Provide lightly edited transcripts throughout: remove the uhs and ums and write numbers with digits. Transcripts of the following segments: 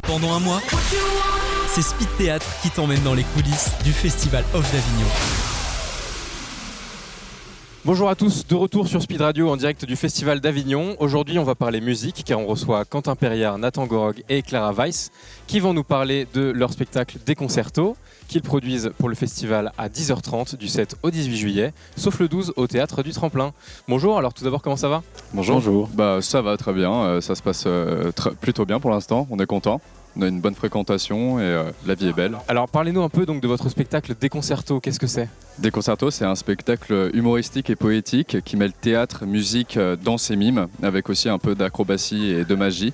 Pendant un mois, c'est Speed Théâtre qui t'emmène dans les coulisses du Festival Off d'Avignon. Bonjour à tous, de retour sur Speed Radio en direct du Festival d'Avignon. Aujourd'hui, on va parler musique car on reçoit Quentin Perriard, Nathan Gorog et Clara Weiss qui vont nous parler de leur spectacle Des Concertos qu'ils produisent pour le festival à 10h30 du 7 au 18 juillet, sauf le 12 au Théâtre du Tremplin. Bonjour, alors tout d'abord, comment ça va ? Bonjour. Ça va très bien, ça se passe plutôt bien pour l'instant, on est content. On a une bonne fréquentation et la vie est belle. Alors parlez-nous un peu donc, de votre spectacle Des Concertos, qu'est-ce que c'est ? Des Concertos, c'est un spectacle humoristique et poétique qui mêle théâtre, musique, danse et mime, avec aussi un peu d'acrobatie et de magie.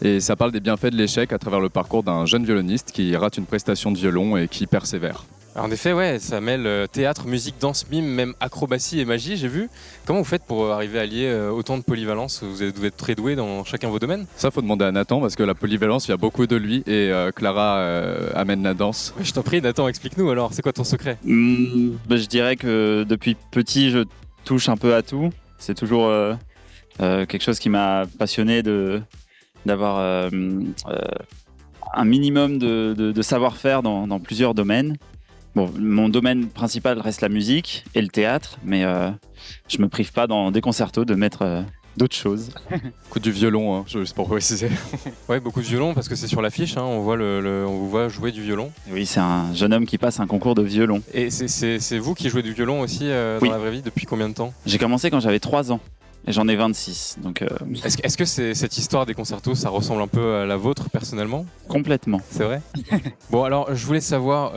Et ça parle des bienfaits de l'échec à travers le parcours d'un jeune violoniste qui rate une prestation de violon et qui persévère. Alors en effet, ouais, ça mêle théâtre, musique, danse, mime, même acrobatie et magie, j'ai vu. Comment vous faites pour arriver à lier autant de polyvalence ? Vous êtes très doué dans chacun de vos domaines ? Ça, faut demander à Nathan parce que la polyvalence, il y a beaucoup de lui et Clara amène la danse. Ouais, je t'en prie, Nathan, explique-nous alors, c'est quoi ton secret ? Je dirais que depuis petit, je touche un peu à tout. C'est toujours quelque chose qui m'a passionné d'avoir un minimum de savoir-faire dans plusieurs domaines. Bon, mon domaine principal reste la musique et le théâtre, mais je me prive pas dans Des Concertos de mettre d'autres choses. Coup du violon, hein, juste pour préciser. Ouais, beaucoup de violon parce que c'est sur l'affiche, hein, on vous voit jouer du violon. Oui, c'est un jeune homme qui passe un concours de violon. Et c'est vous qui jouez du violon aussi dans la vraie vie depuis combien de temps ? J'ai commencé quand j'avais 3 ans. Et j'en ai 26, donc... Est-ce que cette histoire des concertos, ça ressemble un peu à la vôtre, personnellement ? Complètement. C'est vrai ? Bon, alors, je voulais savoir...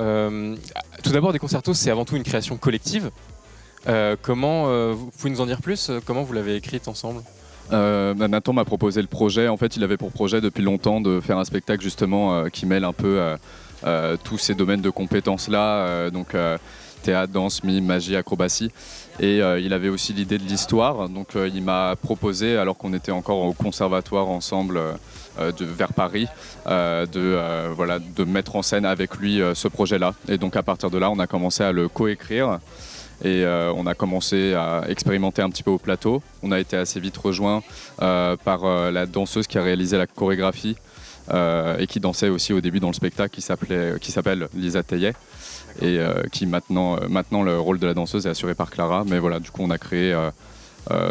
tout d'abord, des concertos, c'est avant tout une création collective. Vous pouvez nous en dire plus ? Comment vous l'avez écrite ensemble ? Nathan m'a proposé le projet. En fait, il avait pour projet depuis longtemps de faire un spectacle, justement, qui mêle un peu tous ces domaines de compétences-là. Théâtre, danse, mime, magie, acrobatie. Et il avait aussi l'idée de l'histoire, donc il m'a proposé, alors qu'on était encore au conservatoire ensemble vers Paris, de mettre en scène avec lui ce projet-là. Et donc à partir de là, on a commencé à le coécrire et on a commencé à expérimenter un petit peu au plateau. On a été assez vite rejoint par la danseuse qui a réalisé la chorégraphie et qui dansait aussi au début dans le spectacle, qui s'appelle Lisa Teillet. Et qui maintenant le rôle de la danseuse est assuré par Clara, mais voilà, du coup on a créé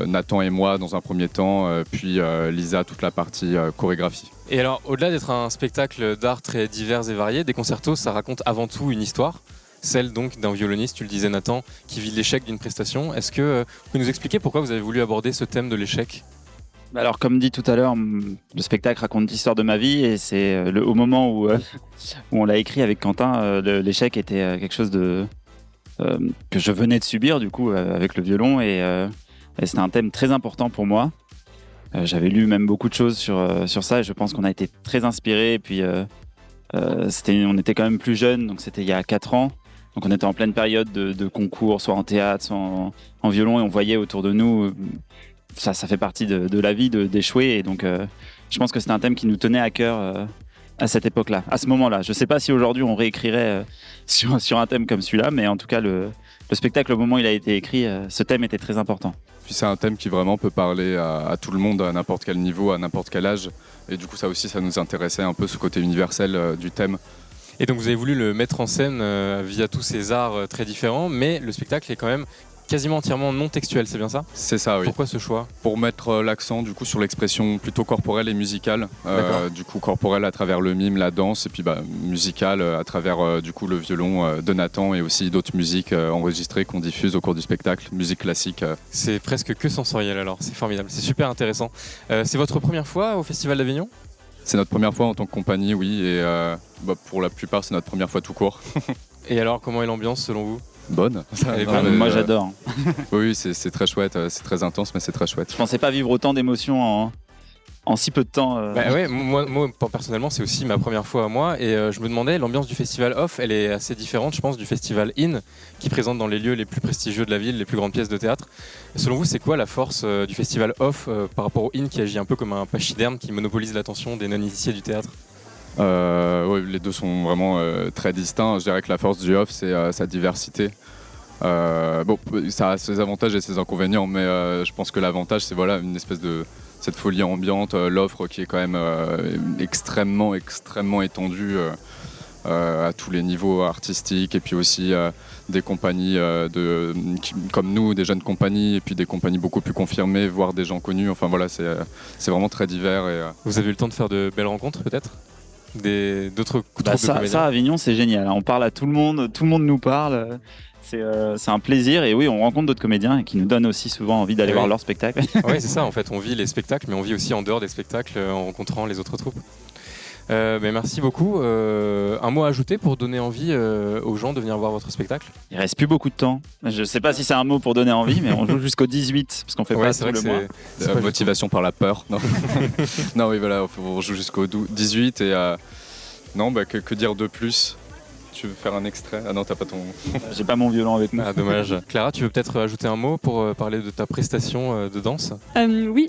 Nathan et moi dans un premier temps, puis Lisa toute la partie chorégraphie. Et alors, au-delà d'être un spectacle d'art très divers et varié, Des Concertos, ça raconte avant tout une histoire, celle donc d'un violoniste, tu le disais Nathan, qui vit l'échec d'une prestation. Est-ce que vous pouvez nous expliquer pourquoi vous avez voulu aborder ce thème de l'échec ? Alors, comme dit tout à l'heure, le spectacle raconte l'histoire de ma vie et c'est au moment où on l'a écrit avec Quentin, l'échec était quelque chose que je venais de subir du coup avec le violon et c'était un thème très important pour moi. J'avais lu même beaucoup de choses sur ça et je pense qu'on a été très inspirés. Et puis on était quand même plus jeunes, donc c'était il y a 4 ans. Donc on était en pleine période de concours, soit en théâtre, soit en violon et on voyait autour de nous... Ça fait partie de la vie d'échouer et donc je pense que c'est un thème qui nous tenait à cœur à cette époque-là, à ce moment-là. Je ne sais pas si aujourd'hui on réécrirait sur un thème comme celui-là, mais en tout cas le spectacle au moment où il a été écrit, ce thème était très important. Puis c'est un thème qui vraiment peut parler à tout le monde, à n'importe quel niveau, à n'importe quel âge. Et du coup ça aussi, ça nous intéressait un peu ce côté universel du thème. Et donc vous avez voulu le mettre en scène via tous ces arts très différents, mais le spectacle est quand même quasiment entièrement non textuel, c'est bien ça ? C'est ça, oui. Pourquoi ce choix ? Pour mettre l'accent du coup sur l'expression plutôt corporelle et musicale, du coup corporelle à travers le mime, la danse, et puis musicale à travers du coup le violon de Nathan et aussi d'autres musiques enregistrées qu'on diffuse au cours du spectacle, musique classique. C'est presque que sensoriel alors, c'est formidable, c'est super intéressant. C'est votre première fois au Festival d'Avignon ? C'est notre première fois en tant que compagnie, oui, et pour la plupart c'est notre première fois tout court. Et alors, comment est l'ambiance selon vous ? Bonne. Moi j'adore. Oui, c'est très chouette, c'est très intense, mais c'est très chouette. Je pensais pas vivre autant d'émotions en si peu de temps. Ouais, moi, personnellement, c'est aussi ma première fois à moi et je me demandais, l'ambiance du festival Off, elle est assez différente, je pense, du festival In, qui présente dans les lieux les plus prestigieux de la ville les plus grandes pièces de théâtre. Selon vous, c'est quoi la force du festival Off par rapport au In qui agit un peu comme un pachyderme qui monopolise l'attention des non-initiés du théâtre ? Oui, les deux sont vraiment très distincts. Je dirais que la force du Off, c'est sa diversité. Ça a ses avantages et ses inconvénients, mais je pense que l'avantage, c'est une espèce de cette folie ambiante, l'offre qui est quand même extrêmement étendue à tous les niveaux artistiques, et puis aussi des compagnies comme nous, des jeunes compagnies, et puis des compagnies beaucoup plus confirmées, voire des gens connus. Enfin voilà, c'est vraiment très divers. Vous avez eu le temps de faire de belles rencontres peut-être d'autres troupes de ça, comédiens? à Avignon, c'est génial. On parle à tout le monde nous parle. C'est un plaisir, et oui, on rencontre d'autres comédiens et qui nous donnent aussi souvent envie d'aller voir leur spectacle. Oui, c'est ça, en fait, on vit les spectacles, mais on vit aussi en dehors des spectacles en rencontrant les autres troupes. Mais merci beaucoup. Un mot à ajouter pour donner envie aux gens de venir voir votre spectacle? Il reste plus beaucoup de temps. Je sais pas si c'est un mot pour donner envie, mais on joue jusqu'au 18 parce qu'on fait pas tout le mois. C'est motivation par la peur. Non, non, oui, voilà, on joue jusqu'au 18 et non, que dire de plus? Tu veux faire un extrait? Ah non, t'as pas ton... J'ai pas mon violon avec moi. Ah, dommage. Clara, tu veux peut-être ajouter un mot pour parler de ta prestation de danse? Oui.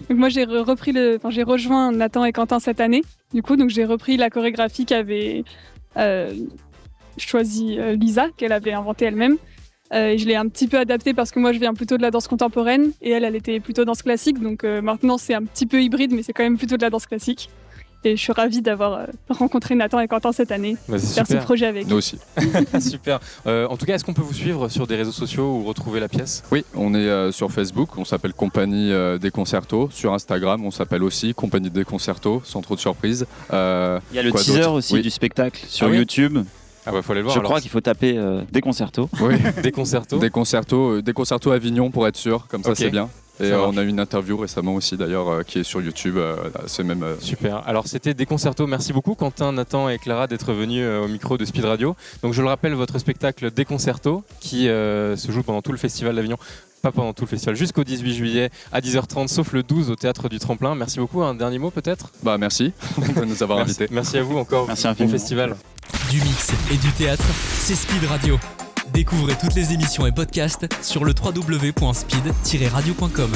Donc moi j'ai rejoint Nathan et Quentin cette année. Du coup, donc j'ai repris la chorégraphie qu'avait choisi Lisa, qu'elle avait inventée elle-même. Et je l'ai un petit peu adaptée parce que moi je viens plutôt de la danse contemporaine et elle était plutôt danse classique. Donc maintenant c'est un petit peu hybride, mais c'est quand même plutôt de la danse classique. Et je suis ravie d'avoir rencontré Nathan et Quentin cette année, faire ce projet avec. Nous aussi. Super. En tout cas, est-ce qu'on peut vous suivre sur des réseaux sociaux ou retrouver la pièce? Oui, on est sur Facebook, on s'appelle Compagnie des Concertos. Sur Instagram, on s'appelle aussi Compagnie des Concertos, sans trop de surprise. Il y a le teaser aussi du spectacle sur YouTube. Ah bah faut aller le voir. Je crois qu'il faut taper des concertos. Oui. Des concertos. Des concertos Avignon pour être sûr, comme ça Ok. c'est bien. Et Ça on a eu une interview récemment aussi d'ailleurs qui est sur YouTube. C'est même. Super. Alors c'était des concertos. Merci beaucoup Quentin, Nathan et Clara d'être venus au micro de Speed Radio. Donc je le rappelle, votre spectacle Des Concertos qui se joue pendant tout le festival d'Avignon. Pas pendant tout le festival, jusqu'au 18 juillet à 10h30, sauf le 12 au Théâtre du Tremplin. Merci beaucoup. Un dernier mot peut-être? Bah merci de nous avoir invités. Merci à vous encore. Merci Bon infiniment. festival. Du mix et du théâtre, c'est Speed Radio. Découvrez toutes les émissions et podcasts sur le www.speed-radio.com.